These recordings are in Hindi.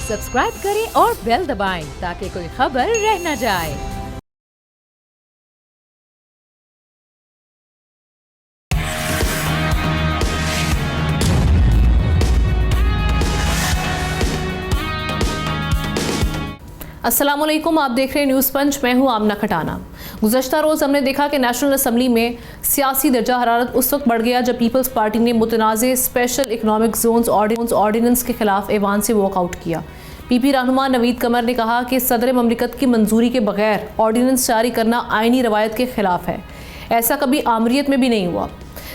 सब्सक्राइब करें और बेल दबाएं ताकि कोई खबर रह न जाए। अस्सलामुअलैकुम, आप देख रहे हैं न्यूज़ पंच। मैं हूं आमना खटाना। गुज़श्ता रोज़ हमने देखा कि नेशनल असम्बली में सियासी दर्जा हरारत उस वक्त बढ़ गया जब पीपल्स पार्टी ने मुतनाज़ स्पेशल इकनॉमिक जोन्स ऑर्डिनेंस के खिलाफ ऐवान से वॉकआउट किया। पीपी रहनुमा नवीद कमर ने कहा कि सदर ममलिकत की मंजूरी के बगैर ऑर्डिनेंस जारी करना आइनी रवायत के खिलाफ है, ऐसा कभी आमरीत में भी नहीं हुआ।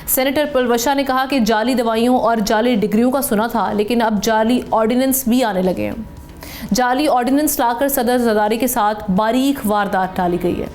सेनेटर पलवशा ने कहा कि जाली दवाइयों और जाली डिग्रियों का सुना था, लेकिन अब जाली ऑर्डिनेंस भी आने लगे हैं। जाली ऑर्डिनेंस लाकर सदर जरदारी के साथ बारीक वारदात डाली गई है।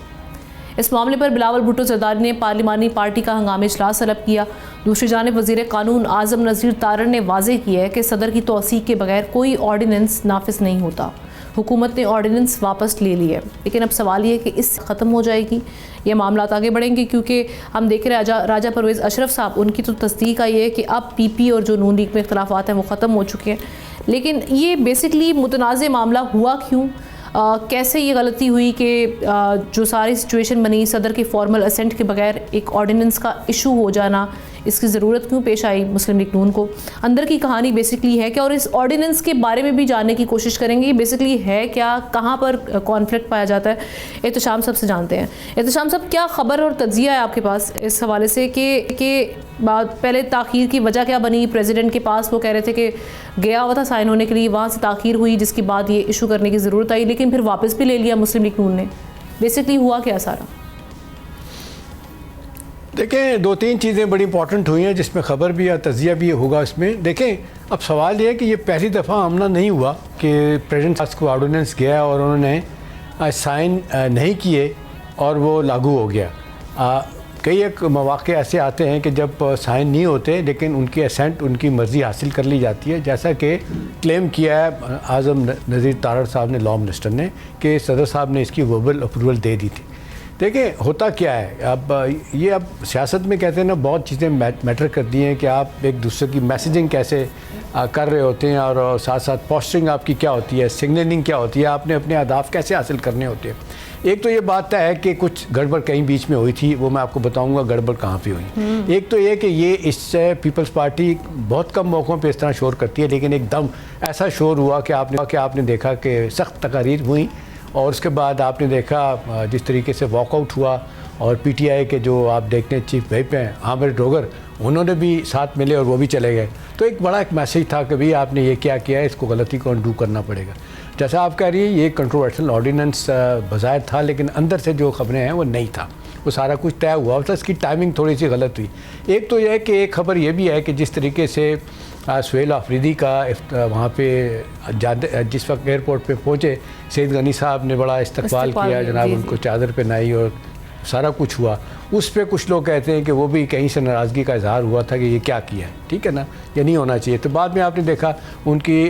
इस मामले पर बिलावल भुट्टो जरदारी ने पार्लिमानी पार्टी का हंगामी इजलास तलब किया। दूसरी जानिब वज़ीर कानून आज़म नज़ीर तारड़ ने वाज़ेह किया है कि सदर की तौसीक के बगैर कोई ऑर्डिनेंस नाफिज नहीं होता। हुकूमत ने ऑर्डिनेंस वापस ले ली है, लेकिन अब सवाल ये है कि इससे ख़त्म हो जाएगी, ये मामला आगे बढ़ेंगे, क्योंकि हम देख रहे हैं राजा परवेज़ अशरफ साहब, उनकी तो तस्दीक आई है कि अब पीपी और जो नून लीग में इख्तलाफात हैं वो ख़त्म हो चुके हैं। लेकिन ये बेसिकली मुतनाज़ मामला हुआ क्यों, कैसे ये गलती हुई कि जो सारी सिचुएशन बनी, सदर के फॉर्मल असेंट के बगैर एक ऑर्डिनेंस का इशू हो जाना, इसकी ज़रूरत क्यों पेश आई मुस्लिम लीग नून को, अंदर की कहानी बेसिकली है क्या, और इस ऑर्डिनेंस के बारे में भी जानने की कोशिश करेंगे। ये बेसिकली है क्या, कहाँ पर कॉन्फ्लिक्ट पाया जाता है। एहतशाम साहब से जानते हैं। एहतशाम साहब, क्या ख़बर और तज्ज़िया है आपके पास इस हवाले से कि पहले ताख़ीर की वजह क्या बनी? प्रेसिडेंट के पास वो कह रहे थे कि गया हुआ था साइन होने के लिए, वहाँ से ताख़ीर हुई, जिसके बाद ये इशू करने की ज़रूरत आई, लेकिन फिर वापस भी ले लिया मुस्लिम लीग नून ने। बेसिकली हुआ क्या सारा? देखें, दो तीन चीज़ें बड़ी इंपॉर्टेंट हुई हैं जिसमें ख़बर भी या तज़िया भी होगा इसमें। देखें, अब सवाल ये है कि ये पहली दफ़ा आमना नहीं हुआ कि प्रेसिडेंट पास को ऑर्डिनेंस गया और उन्होंने साइन नहीं किए और वो लागू हो गया। कई एक मौक़े ऐसे आते हैं कि जब साइन नहीं होते लेकिन उनकी असेंट, उनकी मर्ज़ी हासिल कर ली जाती है, जैसा कि क्लेम किया है आज़म नज़ीर तारड़ साहब ने, लॉ मिनिस्टर ने, कि सदर साहब ने इसकी वर्बल अप्रूवल दे दी थी। देखिए, होता क्या है, अब सियासत में कहते हैं ना, बहुत चीज़ें मैटर करती हैं कि आप एक दूसरे की मैसेजिंग कैसे कर रहे होते हैं और साथ साथ पोस्टरिंग आपकी क्या होती है, सिग्नलिंग क्या होती है, आपने अपने अहदाफ कैसे हासिल करने होते हैं। एक तो ये बात है कि कुछ गड़बड़ कहीं बीच में हुई थी, वो मैं आपको बताऊंगा गड़बड़ कहाँ पे हुई। एक तो ये कि ये इससे पीपल्स पार्टी बहुत कम मौक़ों पे इस तरह शोर करती है, लेकिन एकदम ऐसा शोर हुआ कि आपने देखा कि सख्त तकारीर हुई और उसके बाद आपने देखा जिस तरीके से वॉकआउट हुआ, और पीटीआई के जो आप देखते हैं चीफ व्हिप हैं आमिर डोगर, उन्होंने भी साथ मिले और वो भी चले गए। तो एक बड़ा एक मैसेज था कि भाई आपने ये क्या किया है, इसको गलती को अनडू करना पड़ेगा। जैसा आप कह रही है, ये कंट्रोवर्शियल ऑर्डिनेंस बज़ाहिर था, लेकिन अंदर से जो खबरें हैं वो नहीं था, वो सारा कुछ तय हुआ था। इसकी टाइमिंग थोड़ी सी गलत हुई। एक तो यह है कि एक खबर ये भी है कि जिस तरीके से सुहेल आफरीदी का वहाँ पे जिस वक्त एयरपोर्ट पे पहुँचे, सैयद गनी साहब ने बड़ा इस्तकबाल किया, जनाब उनको चादर पहनाई और सारा कुछ हुआ। उस पे कुछ लोग कहते हैं कि वो भी कहीं से नाराज़गी का इजहार हुआ था कि ये क्या किया है, ठीक है ना, ये नहीं होना चाहिए। तो बाद में आपने देखा उनकी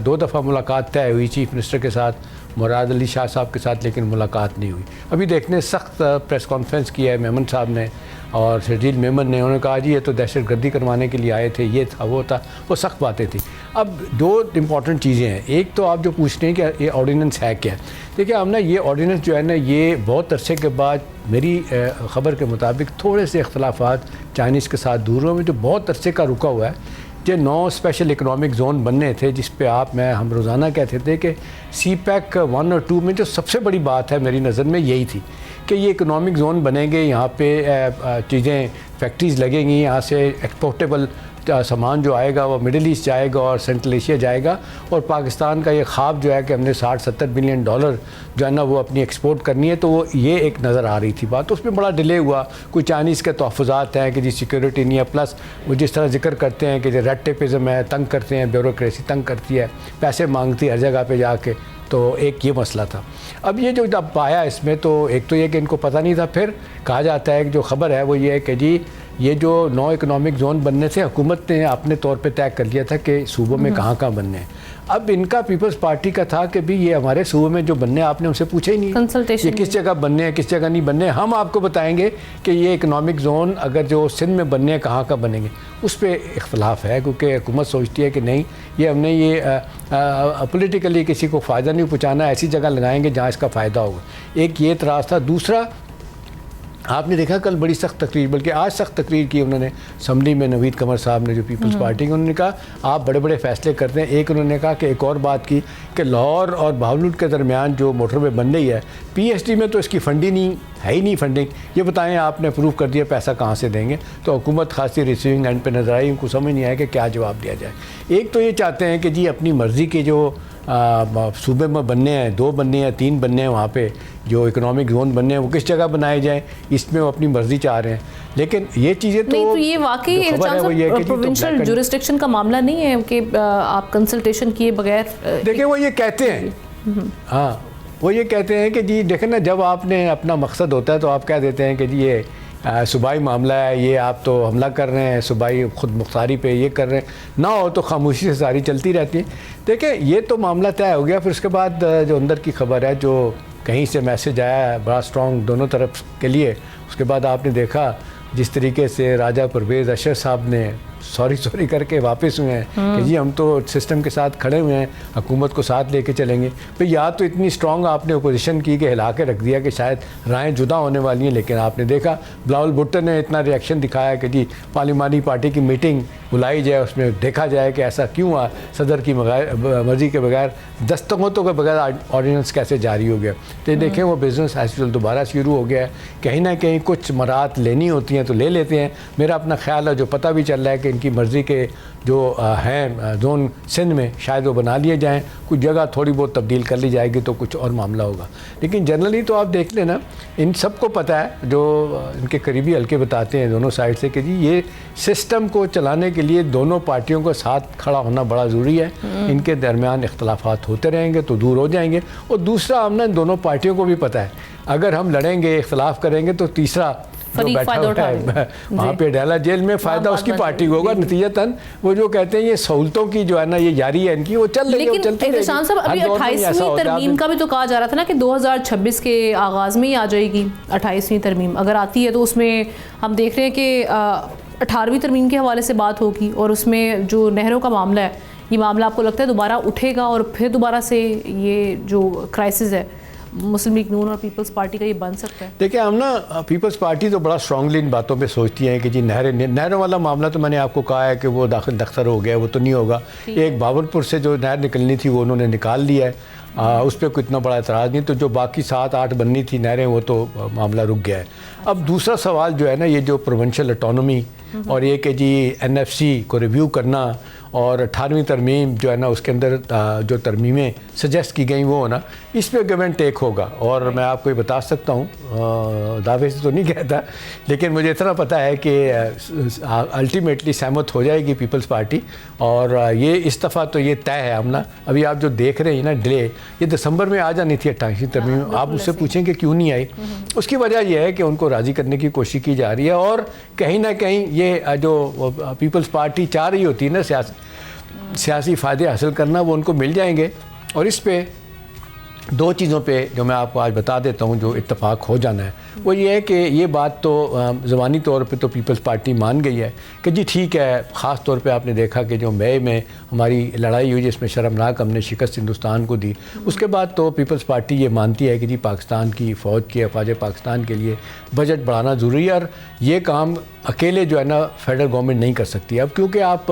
2 दफ़ा मुलाकात तय हुई चीफ मिनिस्टर के साथ, मुराद अली शाह साहब के साथ, लेकिन मुलाकात नहीं हुई। अभी देखने सख्त प्रेस कॉन्फ्रेंस की है मेमन साहब ने और शर्जील मेमन ने, उन्होंने कहा जी ये तो दहशत गर्दी करवाने के लिए आए थे, ये था वो था, वो सख्त बातें थी। अब 2 इम्पॉर्टेंट चीज़ें हैं। एक तो आप जो पूछते हैं कि ये ऑर्डिनेंस है क्या। देखिए, हम ना ये ऑर्डिनेंस जो है ना, ये बहुत अरसे के बाद मेरी ख़बर के मुताबिक थोड़े से इख्तलाफात चाइनीज़ के साथ दूर हुए, जो बहुत अरसे का रुका हुआ है। जो 9 स्पेशल इकनॉमिक जोन बनने थे, जिस पे हम रोज़ाना कहते थे कि CPEC 1 और 2 में जो सबसे बड़ी बात है मेरी नज़र में यही थी कि ये इकनॉमिक जोन बनेंगे, यहाँ पे चीज़ें फैक्ट्रीज़ लगेंगी, यहाँ से एक्सपोर्टेबल सामान जो आएगा वो मिडिल ईस्ट जाएगा और सेंट्रल एशिया जाएगा, और पाकिस्तान का ये ख्वाब जो है कि हमने 60-70 बिलियन डॉलर जो है ना वो अपनी एक्सपोर्ट करनी है, तो वो ये एक नज़र आ रही थी बात। तो उसमें बड़ा डिले हुआ। कुछ चाइनीज़ के तहफ़्फ़ुज़ात हैं कि जी सिक्योरिटी नहीं है, प्लस वो जिस तरह जिक्र करते हैं कि जो रेड टेपिज़म है, तंग करते हैं, ब्यूरोक्रेसी तंग करती है, पैसे मांगती है हर जगह पर जाके, तो एक ये मसला था। अब ये जो जब आया इसमें, तो एक तो ये कि इनको पता नहीं था। फिर कहा जाता है कि जो ख़बर है वो ये है कि जी ये जो 9 इकनॉमिक जोन बनने से हुकूमत ने अपने तौर पे तय कर लिया था कि सूबों में कहाँ कहाँ बनने हैं। अब इनका पीपल्स पार्टी का था कि भी ये हमारे सूबे में जो बनने आपने उनसे पूछे ही नहीं, कंसल्टेशन ये किस जगह बनने हैं किस जगह नहीं बनने, हम आपको बताएंगे कि ये इकनॉमिक जोन अगर जो सिंध में बनने हैं कहाँ का बनेंगे, उस पर इख्तलाफ है क्योंकि हुकूमत सोचती है कि नहीं ये हमने ये पॉलिटिकली किसी को फ़ायदा नहीं पहुँचाना, ऐसी जगह लगाएंगे जहाँ इसका फ़ायदा होगा। एक ये एतराज़ था। दूसरा आपने देखा कल बड़ी सख्त तकरीर, बल्कि आज सख्त तकरीर की उन्होंने असम्बली में, नवीद कमर साहब ने जो पीपल्स पार्टी के, उन्होंने कहा आप बड़े बड़े फैसले करते हैं। एक उन्होंने कहा कि एक और बात की कि लाहौर और बहावलपुर के दरमियान जो मोटरवे बन रही है, पीएचडी में तो इसकी फंडिंग नहीं है ही नहीं फंडिंग, ये बताएं आपने अप्रूव कर दिया, पैसा कहाँ से देंगे। तो हुकूमत खासी रिसीविंग एंड पे नजर आई, उनको समझ नहीं आया कि क्या जवाब दिया जाए। एक तो ये चाहते हैं कि जी अपनी मर्ज़ी के जो सूबे में बनने हैं, 2 बनने हैं 3 बनने हैं, वहाँ पे जो इकोनॉमिक जोन बनने हैं वो किस जगह बनाए जाएँ, इसमें वो अपनी मर्ज़ी चाह रहे हैं। लेकिन ये चीज़ें तो ये वाकई प्रोविंशियल जुरिस्डिक्शन का मामला नहीं है कि आप कंसल्टेशन किए बगैर। देखिए वो ये कहते हैं, हाँ वो ये कहते हैं कि जी देखें ना, जब आपने अपना मकसद होता है तो आप कह देते हैं कि जी ये सूबाई मामला है, ये आप तो हमला कर रहे हैं सूबाई खुद मुख्तारी पे, ये कर रहे हैं, ना हो तो खामोशी से सारी चलती रहती है। देखिए ये तो मामला तय हो गया। फिर उसके बाद जो अंदर की खबर है, जो कहीं से मैसेज आया है बड़ा स्ट्रॉन्ग दोनों तरफ के लिए, उसके बाद आपने देखा जिस तरीके से राजा परवेज़ अशर साहब ने सॉरी करके वापस हुए हैं कि जी हम तो सिस्टम के साथ खड़े हुए हैं, हुकूमत को साथ लेके चलेंगे। भाई या तो इतनी स्ट्रॉन्ग आपने अपोजिशन की कि हिला के रख दिया कि शायद राहें जुदा होने वाली हैं, लेकिन आपने देखा बिलावल भुट्टो ने इतना रिएक्शन दिखाया कि जी पार्लिमानी पार्टी की मीटिंग बुलाई जाए, उसमें देखा जाए कि ऐसा क्यों हुआ, सदर की मर्ज़ी के बगैर, दस्तखतों के बगैर ऑर्डिनेंस कैसे जारी हो गया। तो देखें वो बिज़नेस एज यूजुअल दोबारा शुरू हो गया है। कहीं ना कहीं कुछ मराहत लेनी होती हैं तो ले लेते हैं। मेरा अपना ख्याल है, जो पता भी चल रहा है कि इनकी मर्ज़ी के जो हैं जोन सिंध में शायद वो बना लिए जाएं, कुछ जगह थोड़ी बहुत तब्दील कर ली जाएगी तो कुछ और मामला होगा। लेकिन जनरली तो आप देख लेना, इन सबको पता है, जो इनके करीबी हल्के बताते हैं दोनों साइड से कि जी ये सिस्टम को चलाने के लिए दोनों पार्टियों को साथ खड़ा होना बड़ा ज़रूरी है। इनके दरमियान इख्तलाफात होते रहेंगे तो दूर हो जाएंगे। और दूसरा हमने दोनों पार्टियों को भी पता है, अगर हम लड़ेंगे इख्तलाफ करेंगे तो तीसरा जो बैठा हुआ है वहाँ पे डाला जेल में, फ़ायदा उसकी पार्टी को होगा। नतीजतन वो जो कहते हैं ये सहूलतों की जो है ना ये जारी है इनकी, वो चल रही है, वो चलती रहेगी। साहब अभी 28वीं तरमीम का भी तो कहा जा रहा था ना कि 2026 के आगाज़ में ही आ जाएगी 28वीं तरमीम। अगर आती है तो उसमें हम देख रहे हैं कि 18वीं तरमीम के हवाले से बात होगी, और उसमें जो नहरों का मामला है, ये मामला आपको लगता है दोबारा उठेगा और फिर दोबारा से ये जो क्राइसिस है मुस्लिम लीग नून और पीपल्स पार्टी का ये बन सकता है? देखिए हम ना पीपल्स पार्टी तो बड़ा स्ट्रांगली इन बातों पे सोचती हैं कि जी नहरों वाला मामला तो मैंने आपको कहा है कि वो दाखिल दख्तर हो गया, वो तो नहीं होगा। एक बावलपुर से जो नहर निकलनी थी वो उन्होंने निकाल लिया है, उस पर कोई इतना बड़ा एतराज़ नहीं। तो जो बाकी 7-8 बननी थी नहरें वो तो मामला रुक गया है। अब दूसरा सवाल जो है ना, ये जो प्रोविंशियल ऑटोनॉमी और ये कि जी एनएफसी को रिव्यू करना और 18वीं तरमीम जो है ना उसके अंदर जो तरमीमें सजेस्ट की गई वो होना, इस पर गिव एंड टेक होगा। और मैं आपको ये बता सकता हूँ, दावे से तो नहीं कहता, लेकिन मुझे इतना पता है कि अल्टीमेटली सहमत हो जाएगी पीपल्स पार्टी। और ये इस दफ़ा तो ये तय है। हम ना अभी आप जो देख रहे हैं ना डिले, ये दिसंबर में आ जानी थी 28वीं तरमीम। आप उससे पूछें कि क्यों नहीं आई, उसकी वजह यह है कि उनको राज़ी करने की कोशिश की जा रही है। और कहीं ना कहीं ये जो पीपल्स पार्टी चाह रही होती है ना सियासी फ़ायदे हासिल करना, वो उनको मिल जाएंगे। और इस पे 2 चीज़ों पे जो मैं आपको आज बता देता हूँ जो इत्तेफाक हो जाना है, वो ये है कि ये बात तो ज़बानी तौर पे तो पीपल्स पार्टी मान गई है कि जी ठीक है। ख़ास तौर पे आपने देखा कि जो मई में हमारी लड़ाई हुई जिसमें शर्मनाक हमने शिकस्त हिंदुस्तान को दी, उसके बाद तो पीपल्स पार्टी ये मानती है कि जी पाकिस्तान की फ़ौज की अफवाज पाकिस्तान के लिए बजट बढ़ाना ज़रूरी है। और ये काम अकेले जो है ना फेडरल गवर्नमेंट नहीं कर सकती। अब क्योंकि आप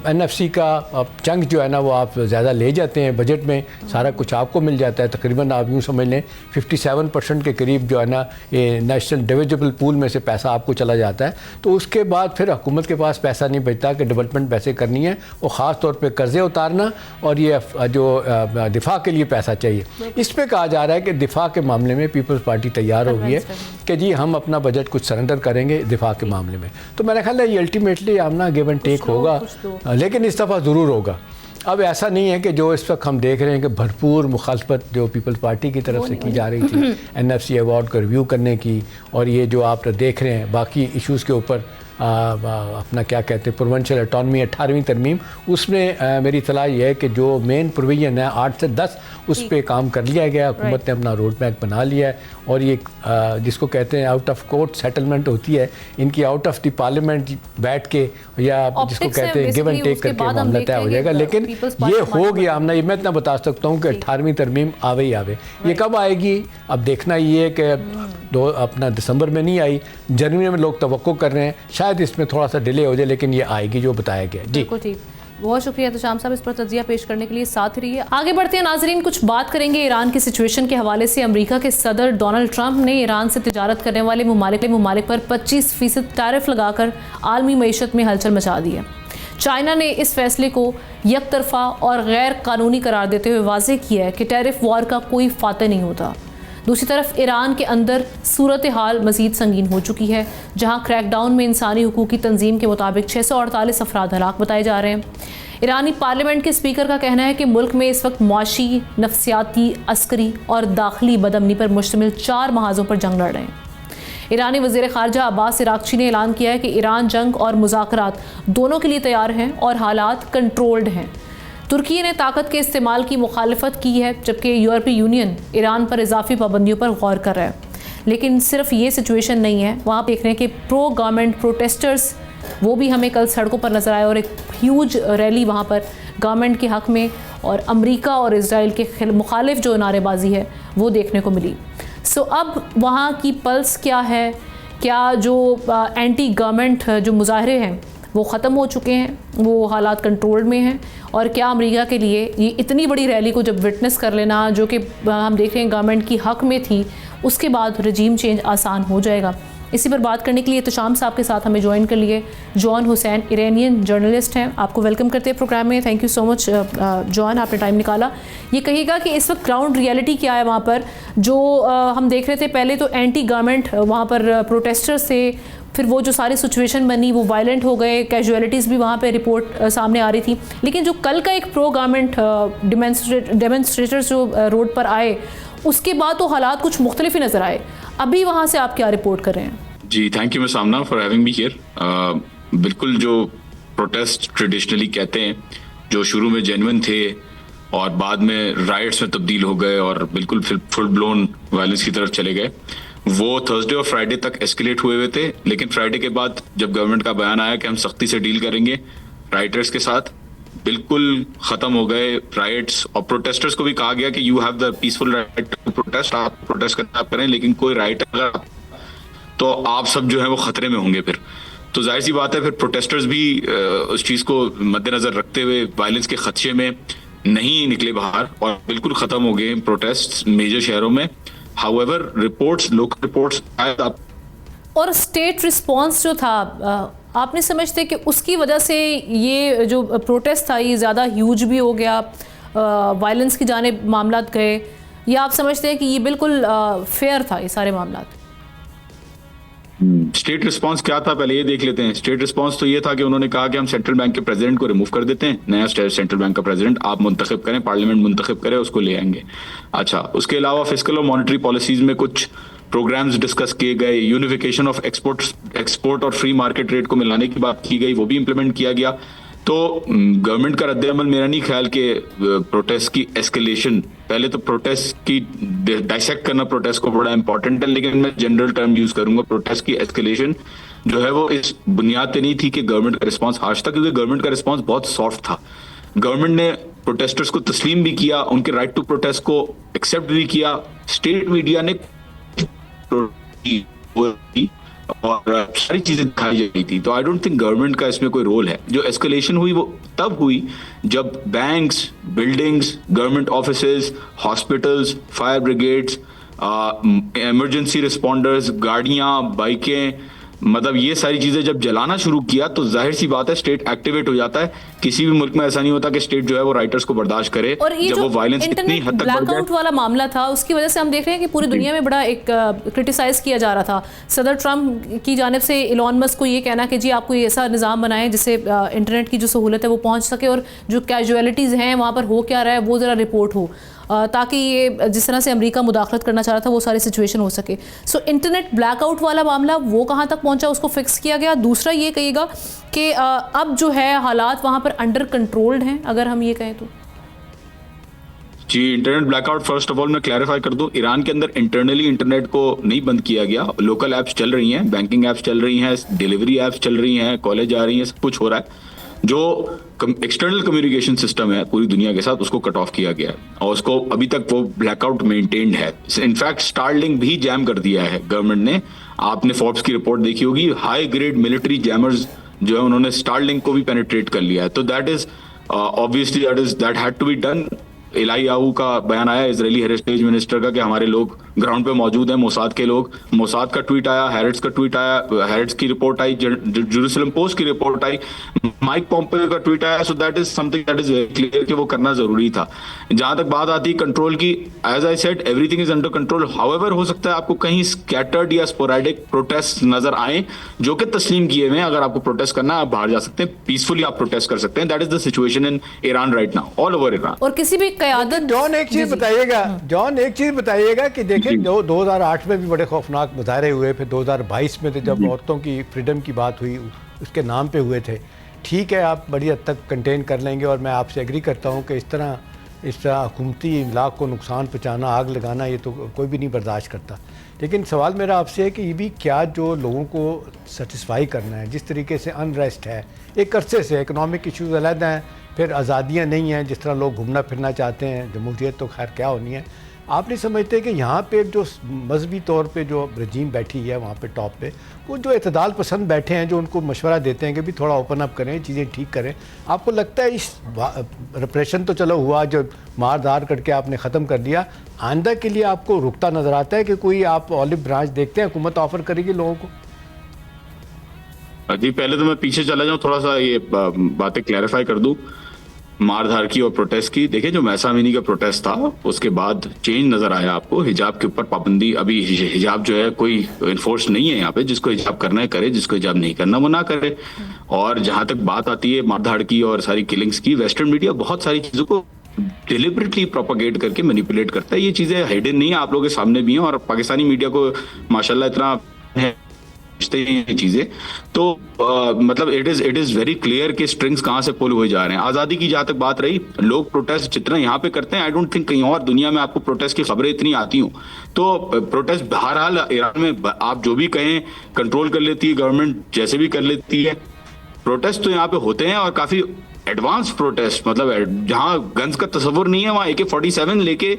एनएफसी का चंक जो है ना वो आप ज़्यादा ले जाते हैं बजट में, सारा कुछ आपको मिल जाता है। तकरीबन आप यूँ समझ लें 57% के करीब जो है ना ये नेशनल डिविजिबल पूल में से पैसा आपको चला जाता है। तो उसके बाद फिर हुकूमत के पास पैसा नहीं बचता कि डेवलपमेंट पैसे करनी है, और ख़ास तौर पे कर्ज़े उतारना और ये जो दिफा के लिए पैसा चाहिए। इस पर कहा जा रहा है कि दिफा के मामले में पीपल्स पार्टी तैयार हो गई है कि जी हम अपना बजट कुछ सरेंडर करेंगे दिफा के मामले में। तो मेरा ख्याल है ये अल्टीमेटली आमना गिव एंड टेक होगा, लेकिन इस दफ़ा ज़रूर होगा। अब ऐसा नहीं है कि जो इस वक्त हम देख रहे हैं कि भरपूर मुखालफत जो पीपल्स पार्टी की तरफ से की जा रही थी एनएफसी अवार्ड का रिव्यू करने की, और ये जो आप देख रहे हैं बाकी इश्यूज़ के ऊपर अपना क्या कहते हैं प्रोविंशियल ऑटोनमी 18वीं तरमीम, उसमें मेरी इतला ये है कि जो मेन प्रोविजन है 8 से 10 उस पर काम कर लिया गया। हुकूमत ने अपना रोड मैप बना लिया है और ये जिसको कहते हैं आउट ऑफ कोर्ट सेटलमेंट होती है, इनकी आउट ऑफ द पार्लियामेंट बैठ के या जिसको कहते हैं गिव एंड टेक करके मामला तय हो जाएगा। लेकिन ये हो गया हमने, ये मैं इतना बता सकता हूँ कि 18वीं तरमीम आवे ही आवे। ये कब आएगी अब देखना ये है कि अपना दिसंबर में नहीं आई, जनवरी में लोग तवक्को कर रहे हैं, शायद इसमें थोड़ा सा डिले हो जाए, लेकिन ये आएगी जो बताया गया। जी ठीक, बहुत शुक्रिया एहतशाम साहब इस पर तज्जिया पेश करने के लिए। साथ ही रहिए, आगे बढ़ते हैं नाजरीन, कुछ बात करेंगे ईरान की सिचुएशन के हवाले से। अमेरिका के सदर डोनाल्ड ट्रंप ने ईरान से तिजारत करने वाले ममालिक पर 25% टैरिफ लगाकर आलमी मईशत में हलचल मचा दी है। चाइना ने इस फैसले को यकतरफा और गैर कानूनी करार देते हुए वाज़ेह किया है कि टैरिफ वॉर का कोई फातह नहीं होता। दूसरी तरफ ईरान के अंदर सूरत हाल मज़ीद संगीन हो चुकी है, जहां क्रैकडाउन में इंसानी हुकूक की तंजीम के मुताबिक 648 अफराद हलाक बताए जा रहे हैं। ईरानी पार्लियामेंट के स्पीकर का कहना है कि मुल्क में इस वक्त मुआशी, नफसियाती, अस्करी और दाखिली बदअमनी पर मुश्तमिल 4 महाजों पर जंग लड़ रहे हैं। ईरानी वज़ीर ख़ारजा अब्बास इराक़ची ने ऐलान किया है कि ईरान जंग और मुज़ाकरात दोनों के लिए तैयार हैं और हालात कंट्रोल्ड हैं। तुर्की ने ताकत के इस्तेमाल की मुखालफत की है, जबकि यूरोपीय यूनियन ईरान पर इजाफी पाबंदियों पर गौर कर रहा है। लेकिन सिर्फ ये सिचुएशन नहीं है, वहाँ देख रहे हैं कि प्रो गवर्नमेंट प्रोटेस्टर्स वो भी हमें कल सड़कों पर नज़र आए और एक ह्यूज रैली वहाँ पर गवर्नमेंट के हक़ में और अमेरिका और इजराइल के मुखालिफ जो नारेबाजी है वो देखने को मिली। सो अब वहाँ की पल्स क्या है, क्या जो एंटी गवर्नमेंट जो मुजाहरे हैं वो ख़त्म हो चुके हैं, वो हालात कंट्रोल में हैं, और क्या अमेरिका के लिए ये इतनी बड़ी रैली को जब विटनेस कर लेना, जो कि हम देख रहे हैं गवर्नमेंट की हक़ में थी, उसके बाद रजीम चेंज आसान हो जाएगा। इसी पर बात करने के लिए एहतशाम साहब के साथ हमें ज्वाइन कर लिए जॉन हुसैन, इरानियन जर्नलिस्ट हैं। आपको वेलकम करते हैं प्रोग्राम में। Thank you so much John, आपने टाइम निकाला। ये कहिएगा कि इस वक्त ग्राउंड रियलिटी क्या है वहाँ पर, जो हम देख रहे थे पहले तो एंटी गवर्नमेंट वहाँ पर प्रोटेस्टर्स थे, फिर वो जो सारी सिचुएशन बनी वो वायलेंट हो गए, कैजुअलिटीज़ भी वहाँ पे रिपोर्ट सामने आ रही थी। लेकिन जो कल का एक प्रो गवर्नमेंट डेमोन्स्ट्रेटर्स जो रोड पर आए, उसके बाद तो हालात कुछ मुख्तलिफ ही नज़र आए। अभी वहाँ से आप क्या रिपोर्ट कर रहे हैं? जी, thank you miss Aamna for having me here. बिल्कुल, जो प्रोटेस्ट ट्रेडिशनली कहते हैं, जो शुरू में जेन्युइन थे और बाद में राइट्स में तब्दील हो गए और बिल्कुल फिर फुल ब्लोन वायलेंस की तरफ चले गए, वो थर्सडे और फ्राइडे तक एस्केलेट हुए थे। लेकिन फ्राइडे के बाद जब गवर्नमेंट का बयान आया कि हम सख्ती से डील करेंगे राइटर्स के साथ, बिल्कुल खत्म हो गए राइट्स। और प्रोटेस्टर्स को भी कहा गया कि you have the peaceful right to protest, आप प्रोटेस्ट करना आप करें, लेकिन कोई राइट अगर तो आप सब जो है वो खतरे में होंगे। फिर तो जाहिर सी बात है, फिर प्रोटेस्टर्स भी उस चीज को मद्देनजर रखते हुए वायलेंस के खदशे में नहीं निकले बाहर और बिल्कुल खत्म हो गए प्रोटेस्ट मेजर शहरों में। हाउएवर रिपोर्ट्स, लोकल रिपोर्ट्स और स्टेट रिस्पांस जो था, आपने समझते कि उसकी वजह से ये जो प्रोटेस्ट था ये ज़्यादा ह्यूज भी हो गया, वायलेंस की जानिब मामला गए, या आप समझते हैं कि ये बिल्कुल फेयर था ये सारे मामला? स्टेट रिस्पांस क्या था पहले ये देख लेते हैं। स्टेट रिस्पांस तो ये था कि उन्होंने कहा कि हम सेंट्रल बैंक के प्रेसिडेंट को रिमूव कर देते हैं, नया सेंट्रल बैंक का प्रेसिडेंट आप मुंतखब करें, पार्लियामेंट मुंतखब करे, उसको ले आएंगे। अच्छा, उसके अलावा फिस्कल और मॉनेटरी पॉलिसीज में कुछ प्रोग्राम्स डिस्कस किए गए, यूनिफिकेशन ऑफ एक्सपोर्ट और फ्री मार्केट रेट को मिलाने की बात की गई, वो भी इंप्लीमेंट किया गया। तो गवर्नमेंट का रद्द-ए-अमल मेरा नहीं ख्याल कि प्रोटेस्ट की एस्केलेशन, पहले तो प्रोटेस्ट की डाइसेक्ट करना प्रोटेस्ट को बड़ा इंपॉर्टेंट है, लेकिन मैं जनरल टर्म यूज करूंगा, प्रोटेस्ट की एस्केलेशन जो है वो इस बुनियाद पे नहीं थी कि गवर्नमेंट का रिस्पांस हार्श था, क्योंकि गवर्नमेंट का रिस्पांस बहुत सॉफ्ट था। गवर्नमेंट ने प्रोटेस्टर्स को तस्लीम भी किया, उनके राइट टू प्रोटेस्ट को एक्सेप्ट भी किया, स्टेट मीडिया ने और सारी चीजें दिखाई जा रही थी। तो आई डोंट थिंक गवर्नमेंट का इसमें कोई रोल है। जो एस्केलेशन हुई वो तब हुई जब banks, buildings, government offices, hospitals, fire brigades, emergency responders, गाड़ियां, बाइकें, मतलब ये सारी चीजें जब जलाना शुरू किया तो जाहिर सी बात है स्टेट एक्टिवेट हो जाता है। किसी भी मुल्क में ऐसा नहीं होता कि स्टेट जो है वो राइटर्स को बर्दाश्त करे। और ये जब वो वायलेंस इतनी हद तक ब्लैकआउट वाला मामला था, उसकी वजह से हम देख रहे हैं कि पूरी दुनिया में बड़ा एक क्रिटिसाइज किया जा रहा था। सदर ट्रंप की जानिब से इलॉन मस्क को ये कहना कि जी आपको ऐसा निज़ाम बनाएं जिससे इंटरनेट की जो सहूलत है वो पहुंच सके और जो कैजुअलिटीज़ हैं वहाँ पर हो क्या रहा है वो ज़रा रिपोर्ट हो। ताकि ये जिस तरह से अमेरिका मुदाखलत करना चाह रहा था वो सारी सिचुएशन हो सके। सो इंटरनेट ब्लैकआउट वाला मामला वो कहाँ तक पहुँचा, उसको फिक्स किया गया? दूसरा ये कहिएगा कि अब जो है हालात वहाँ पर अंडर कंट्रोल्ड हैं, अगर हम ये कहें तो? जी, internet blackout first of all मैं क्लैरिफाई कर दूं, ईरान के अंदर इंटरनली इंटरनेट को नहीं बंद किया गया। लोकल एप्स चल रही हैं, बैंकिंग एप्स चल रही हैं, डिलीवरी एप्स चल रही हैं, कॉलेज आ रही हैं, सब कुछ हो रहा है। जो एक्सटर्नल कम्युनिकेशन सिस्टम है पूरी दुनिया के साथ, उसको कट ऑफ किया गया है और उसको अभी तक वो ब्लैकआउट मेंटेन्ड है। इनफैक्ट स्टारलिंक भी जैम कर दिया है गवर्नमेंट ने। आपने फोर्ब्स की रिपोर्ट देखी होगी, हाई ग्रेड मिलिट्री जैमर्स जो है उन्होंने स्टारलिंक को भी पेनिट्रेट कर लिया है। तो that is obviously that had to be done. Eliyahu का बयान आया इजरायली हेरिटेज मिनिस्टर का कि हमारे लोग ग्राउंड पे मौजूद हैं, मोसाद के लोग। मोसाद का ट्वीट आया, हैरेट्स का ट्वीट आया, हैरेट्स की रिपोर्ट आई, जेरूसलम पोस्ट की रिपोर्ट आई, माइक पॉम्पेयो का ट्वीट आया। So that is something that is very clear कि वो करना जरूरी था। जहां तक बात आती है कंट्रोल की, as I said everything is under control. However हो सकता है आपको कहीं स्कैटर्ड या स्पोरेडिक प्रोटेस्ट नजर आए जो कि तस्लीम किए हुए हैं। अगर आपको प्रोटेस्ट करना है आप बाहर जा सकते हैं, पीसफुली आप प्रोटेस्ट कर सकते हैं। That is the situation in Iran right now, all over Iran. और किसी भी कयादत जॉन एक चीज बताइएगा कि देखें 2008 में भी बड़े खौफनाक मुजाहरे हुए, फिर 2022 में तो जब औरतों की फ्रीडम की बात हुई उसके नाम पे हुए थे। ठीक है, आप बड़ी हद तक कंटेन कर लेंगे और मैं आपसे एग्री करता हूँ कि इस तरह हुकूमती इमलाक को नुकसान पहुँचाना, आग लगाना, ये तो कोई भी नहीं बर्दाश्त करता। लेकिन सवाल मेरा आपसे है कि ये भी क्या जो लोगों को सेटिस्फाई करना है, जिस तरीके से अनरेस्ट है एक अरसे से, इकनॉमिक इशूज़ अलग हैं, फिर आज़ादियाँ नहीं हैं, जिस तरह लोग घूमना फिरना चाहते हैं, जमहूरियत तो खैर क्या होनी है। आप नहीं समझते कि यहाँ पे जो मजहबी तौर पे जो रजीम बैठी है वहाँ पे टॉप पे, वो जो इतदाल पसंद बैठे हैं, जो उनको मशवरा देते हैं कि भी थोड़ा ओपन अप करें, चीज़ें ठीक करें, आपको लगता है इस रिप्रेशन तो चलो हुआ, जो मार धार करके आपने ख़त्म कर दिया, आइंदा के लिए आपको रुकता नज़र आता है कि कोई आप ऑलिव ब्रांच देखते हैं हुकूमत ऑफर करेगी लोगों को? जी, पहले तो मैं पीछे चला जाऊँ, थोड़ा सा ये बातें क्लैरिफाई कर दूँ मारधार की और प्रोटेस्ट की। देखिए, जो महसा अमीनी का प्रोटेस्ट था उसके बाद चेंज नजर आया आपको। हिजाब के ऊपर पाबंदी, अभी हिजाब जो है कोई इन्फोर्स नहीं है यहाँ पे। जिसको हिजाब करना है करे, जिसको हिजाब नहीं करना वो ना करे। और जहां तक बात आती है मारधाड़ की और सारी किलिंग्स की, वेस्टर्न मीडिया बहुत सारी चीजों को डिलिबरेटली प्रोपोगेट करके मैनिपुलेट करता है। ये चीजें हिडन नहीं है, आप लोगों के सामने भी हैं और पाकिस्तानी मीडिया को माशाल्लाह इतना है चीजें। तो मतलब इट इज वेरी क्लियर कि स्ट्रिंग्स कहां से पुल हुए जा रहे हैं। आजादी की जहां तक बात रही, लोग प्रोटेस्ट जितना यहाँ पे करते हैं, आई डोंट थिंक कहीं और दुनिया में आपको प्रोटेस्ट की खबरें इतनी आती हूँ। तो प्रोटेस्ट बहरहाल ईरान में आप जो भी कहें कंट्रोल कर लेती है गवर्नमेंट, जैसे भी कर लेती है। प्रोटेस्ट तो यहाँ पे होते हैं और काफी एडवांस प्रोटेस्ट, मतलब जहां गन्स का तस्वुर नहीं है वहां AK-47 लेके,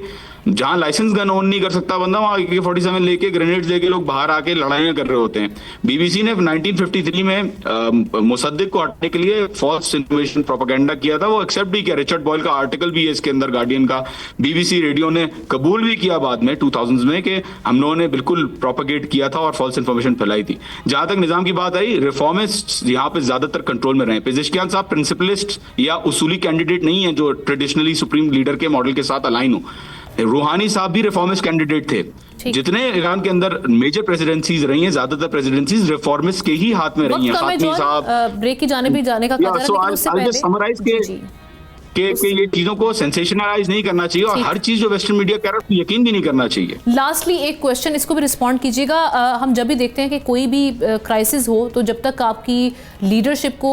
जहां लाइसेंस गन ओन नहीं कर सकता बंदा, वहां AK-47 लेके, ग्रेनेड्स लेके लोग बाहर आके लड़ाइयां कर रहे होते हैं। बीबीसी ने 1953 में मुसद्दिक को हटाने के लिए फॉल्स इन्फॉर्मेशन प्रोपेगेंडा किया था, वो एक्सेप्ट भी किया। रिचर्ड बॉयल का आर्टिकल भी है इसके अंदर, गार्डियन का। बीबीसी रेडियो ने कबूल भी किया बाद में 2000s में कि हम लोगों ने बिल्कुल प्रोपेगेट किया था और फॉल्स इन्फॉर्मेशन फैलाई थी। जहां तक निजाम की बात आई, रिफॉर्मिस्ट यहाँ पे ज्यादातर कंट्रोल में रहे। पेजेश्कियान साहब प्रिंसिपलिस्ट या उसूली कैंडिडेट नहीं है जो ट्रेडिशनली सुप्रीम लीडर के मॉडल के साथ अलाइन हो। रूहानी साहब भी रिफॉर्मिस्ट कैंडिडेट थे। जितने ईरान के अंदर मेजर प्रेसिडेंसीज रही हैं, ज्यादातर प्रेसिडेंसीज रिफॉर्मिस्ट के ही हाथ में रही हैं। फातिमी साहब ब्रेक की जाने भी जाने का समराइज कि ये चीजों को सेंसेशनलाइज नहीं करना चाहिए और हर चीज जो वेस्टर्न मीडिया कह रहा है उसको यकीन भी नहीं करना चाहिए। लास्टली एक क्वेश्चन, इसको भी रिस्पॉन्ड कीजिएगा। हम जब भी देखते हैं कि कोई भी क्राइसिस हो, तो जब तक आपकी लीडरशिप को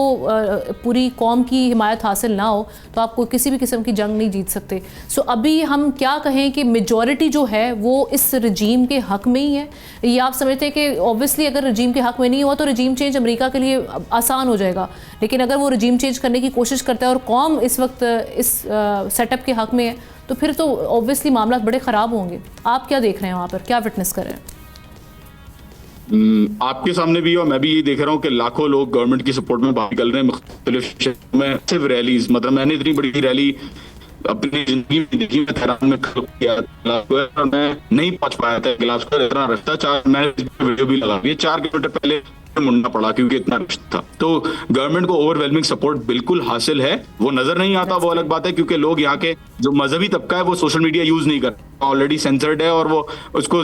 पूरी कौम की हिमायत हासिल ना हो तो आप कोई किसी भी किस्म की जंग नहीं जीत सकते। सो अभी हम क्या कहें कि मेजॉरिटी जो है वो इस रजीम के हक में ही है, या आप समझते हैं कि ऑब्वियसली अगर रजीम के हक में नहीं हुआ तो रजीम चेंज अमेरिका के लिए आसान हो जाएगा, लेकिन अगर वो रजीम चेंज करने की कोशिश करता है और कौम इस वक्त इस सेटअप के हक में है, तो फिर तो ऑब्वियसली मामला बड़े ख़राब होंगे। आप क्या देख रहे हैं वहाँ पर, क्या विटनेस कर रहे हैं? आपके सामने भी और मैं भी ये देख रहा हूँ कि लाखों लोग गवर्नमेंट की सपोर्ट में बाहर निकल रहे हैं मुख्तलिफ शहरों में। सिर्फ रैलीज, मतलब मैंने इतनी बड़ी रैली अपनी जिंदगी में देखी मैं तेहरान में किया, मैं नहीं पहुंच पाया था गिलास पर। इतना रास्ता 4 मैं वीडियो भी लगा, ये 4 किलोमीटर पहले मुड़ना पड़ा क्योंकि इतना रश था। तो गवर्नमेंट को ओवरवेलमिंग सपोर्ट बिल्कुल हासिल है। वो नजर नहीं आता, वो अलग बात है, क्योंकि लोग यहाँ के जो मजहबी तबका है वो सोशल मीडिया यूज नहीं करता ऑलरेडी सेंसर्ड है और वो उसको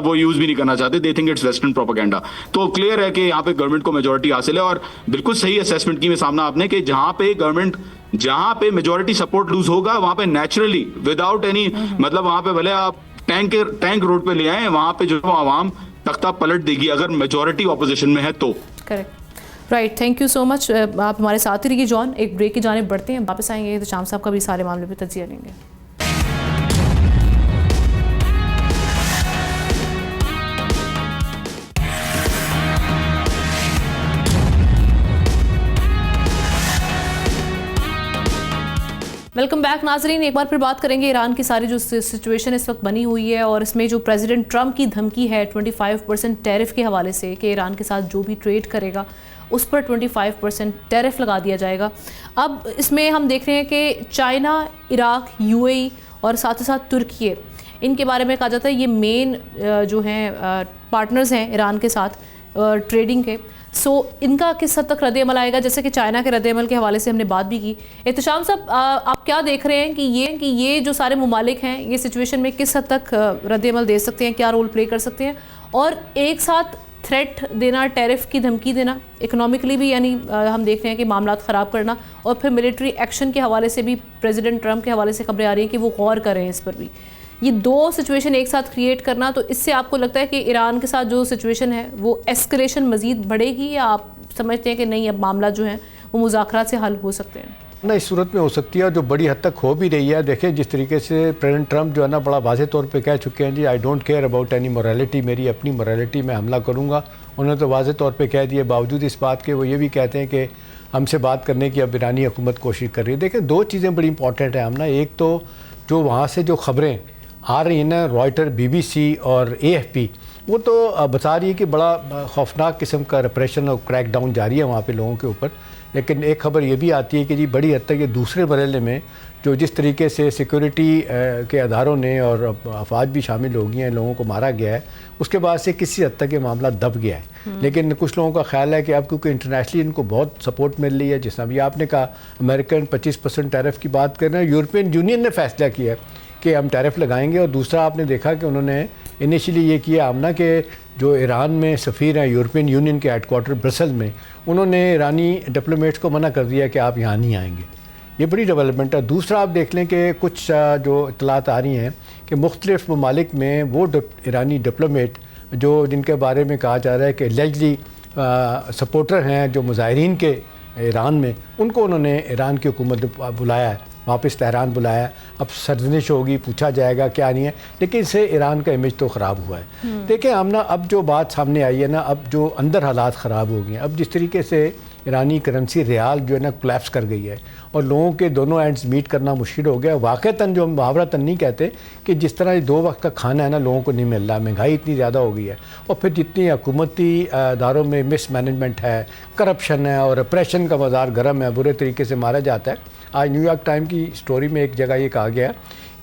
वो यूज भी नहीं करना चाहते, they think it's western propaganda. तो क्लियर है कि यहाँ पे गवर्नमेंट को मेजोरिटी हासिल है और बिल्कुल सही असेसमेंट की मैं सामना आपने कि जहाँ पे मेजोरिटी सपोर्ट लूज होगा वहां पे नेचुरली विदाउट एनी वहां पे भले आप टैंक रोड पे ले आए, वहां पे जो आवाम तख्ता पलट देगी अगर मेजोरिटी ऑपोजिशन में है तो। Correct, right, thank you so much. आप हमारे साथ ही रहिए जॉन, एक ब्रेक की जानिब बढ़ते हैं, वापस आएंगे तो शाम साहब का भी सारे मामले पे तजिया लेंगे। वेलकम बैक नाजरीन। एक बार फिर बात करेंगे ईरान की सारी जो सिचुएशन इस वक्त बनी हुई है और इसमें जो प्रेसिडेंट ट्रंप की धमकी है 25% टैरिफ के हवाले से कि ईरान के साथ जो भी ट्रेड करेगा उस पर 25% टैरिफ लगा दिया जाएगा। अब इसमें हम देख रहे हैं कि चाइना, इराक, यूएई और साथ ही साथ तुर्की, इनके बारे में कहा जाता है ये मेन जो हैं पार्टनर्स हैं ईरान के साथ ट्रेडिंग के। सो इनका किस हद तक रद्द-ए-अमल आएगा, जैसे कि चाइना के रद्द-ए-अमल के हवाले से हमने बात भी की। एहतशाम साहब, आप क्या देख रहे हैं कि ये जो सारे मुमालिक हैं ये सिचुएशन में किस हद तक रद्द-ए-अमल दे सकते हैं, क्या रोल प्ले कर सकते हैं, और एक साथ थ्रेट देना, टैरिफ की धमकी देना, इकोनॉमिकली भी यानी हम देख रहे हैं कि मामलात ख़राब करना, और फिर मिलिट्री एक्शन के हवाले से भी प्रेसिडेंट ट्रंप के हवाले से खबरें आ रही हैं कि वो गौर कर रहे हैं इस पर भी। ये दो सिचुएशन एक साथ क्रिएट करना, तो इससे आपको लगता है कि ईरान के साथ जो सिचुएशन है वो एस्केलेशन मज़ीद बढ़ेगी, या आप समझते हैं कि नहीं अब मामला जो है वो मुज़ाकरात से हल हो सकते हैं? ना, इस सूरत में हो सकती है और जो बड़ी हद तक हो भी रही है। देखिए जिस तरीके से प्रेसिडेंट ट्रंप जो है ना बड़ा वाज़ेह तौर पे कह चुके हैं, जी I don't care about any morality, मेरी अपनी मोरालिटी में हमला करूँगा। उन्होंने तो वाज़ेह तौर पे कह दिए, बावजूद इस बात के वो ये भी कहते हैं कि हमसे बात करने की अब ईरानी हुकूमत कोशिश कर रही है। देखिए दो चीज़ें बड़ी इंपॉर्टेंट हैं हम ना, एक तो जो वहाँ से जो ख़बरें आ रही है ना, रॉयटर, BBC और AFP, वो तो बता रही है कि बड़ा खौफनाक किस्म का रिप्रेशन और क्रैकडाउन जारी है वहाँ पे लोगों के ऊपर। लेकिन एक खबर ये भी आती है कि जी बड़ी हद तक ये दूसरे मरहले में जो जिस तरीके से सिक्योरिटी के अदारों ने और अफवाज भी शामिल हो गई हैं, लोगों को मारा गया है, उसके बाद से किसी हद तक ये मामला दब गया है। लेकिन कुछ लोगों का ख्याल है कि अब क्योंकि इंटरनेशनली इनको बहुत सपोर्ट मिल रही है, जिस भी आपने कहा अमेरिकन 25% टैरिफ की बात कर रहे हैं, यूरोपियन यूनियन ने फैसला किया है कि हम टैरिफ लगाएंगे। और दूसरा आपने देखा कि उन्होंने इनिशियली ये किया हमना कि जो ईरान में सफ़ीर हैं यूरोपियन यूनियन के हेडक्वार्टर ब्रसल में, उन्होंने ईरानी डिप्लोमेट्स को मना कर दिया कि आप यहाँ नहीं आएंगे। ये बड़ी डेवलपमेंट है। दूसरा आप देख लें कि कुछ जो इतलात आ रही हैं कि मुख्तलिफ़ ममालिक में वो ईरानी डिप्लोमेट जो जिनके बारे में कहा जा रहा है कि एलिजली सपोर्टर हैं जो मुजाहिरीन के ईरान में, उनको उन्होंने ईरान की हुकूमत ने बुलाया है, वापस तेहरान बुलाया। अब सरजनिश होगी, पूछा जाएगा क्या नहीं है, लेकिन इससे ईरान का इमेज तो ख़राब हुआ है। देखिए हम ना अब जो बात सामने आई है ना, अब जो अंदर हालात ख़राब हो गए हैं। अब जिस तरीके से ईरानी करेंसी रियाल जो है ना कोलैप्स कर गई है और लोगों के दोनों एंड्स मीट करना मुश्किल हो गया। वाक़तन जो हम मुहावरतन नहीं कहते कि जिस तरह 2 वक्त का खाना है ना लोगों को नहीं मिल रहा, महंगाई इतनी ज़्यादा हो गई है, और फिर जितनी हुकूमती इदारों में मिसमैनेजमेंट है, करप्शन है और रिप्रेशन का बाजार गर्म है, बुरे तरीके से मारा जाता है। आज न्यूयॉर्क टाइम की स्टोरी में एक जगह ये कहा गया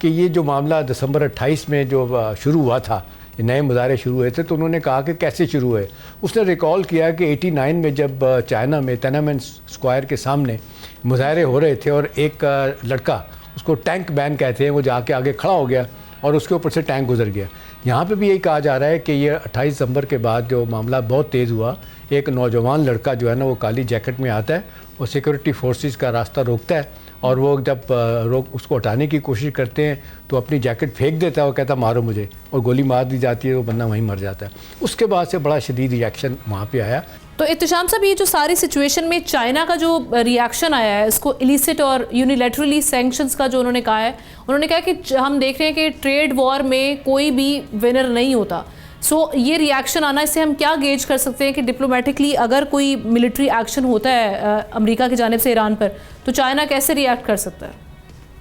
कि ये जो मामला दिसंबर 28 में जो शुरू हुआ था, ये नए मुजाहरे शुरू हुए थे, तो उन्होंने कहा कि कैसे शुरू हुए। उसने रिकॉल किया कि 89 में जब चाइना में तिएननमेन स्क्वायर के सामने मुजाहरे हो रहे थे और एक लड़का, उसको टैंक बैन कहते हैं, वो जाके आगे खड़ा हो गया और उसके ऊपर से टैंक गुजर गया। यहाँ पे भी यही कहा जा रहा है कि ये 28 दिसंबर के बाद जो मामला बहुत तेज़ हुआ, एक नौजवान लड़का जो है ना वो काली जैकेट में आता है, वो सिक्योरिटी फोर्सेस का रास्ता रोकता है और वो जब उसको हटाने की कोशिश करते हैं तो अपनी जैकेट फेंक देता है, वो कहता मारो मुझे, और गोली मार दी जाती है, वो बंदा वहीं मर जाता है। उसके बाद से बड़ा शदीद रिएक्शन वहाँ पे आया। तो इत्तेशाम साहब, ये जो सारी सिचुएशन में चाइना का जो रिएक्शन आया है, इसको इलिसिट और यूनिलैटरली सैंक्शंस का जो उन्होंने कहा है, उन्होंने कहा कि हम देख रहे हैं कि ट्रेड वॉर में कोई भी विनर नहीं होता। सो ये रिएक्शन आना, इससे हम क्या गेज कर सकते हैं कि डिप्लोमेटिकली अगर कोई मिलिट्री एक्शन होता है अमेरिका की जानिब से ईरान पर, तो चाइना कैसे रिएक्ट कर सकता है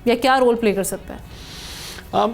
या क्या रोल प्ले कर सकता है?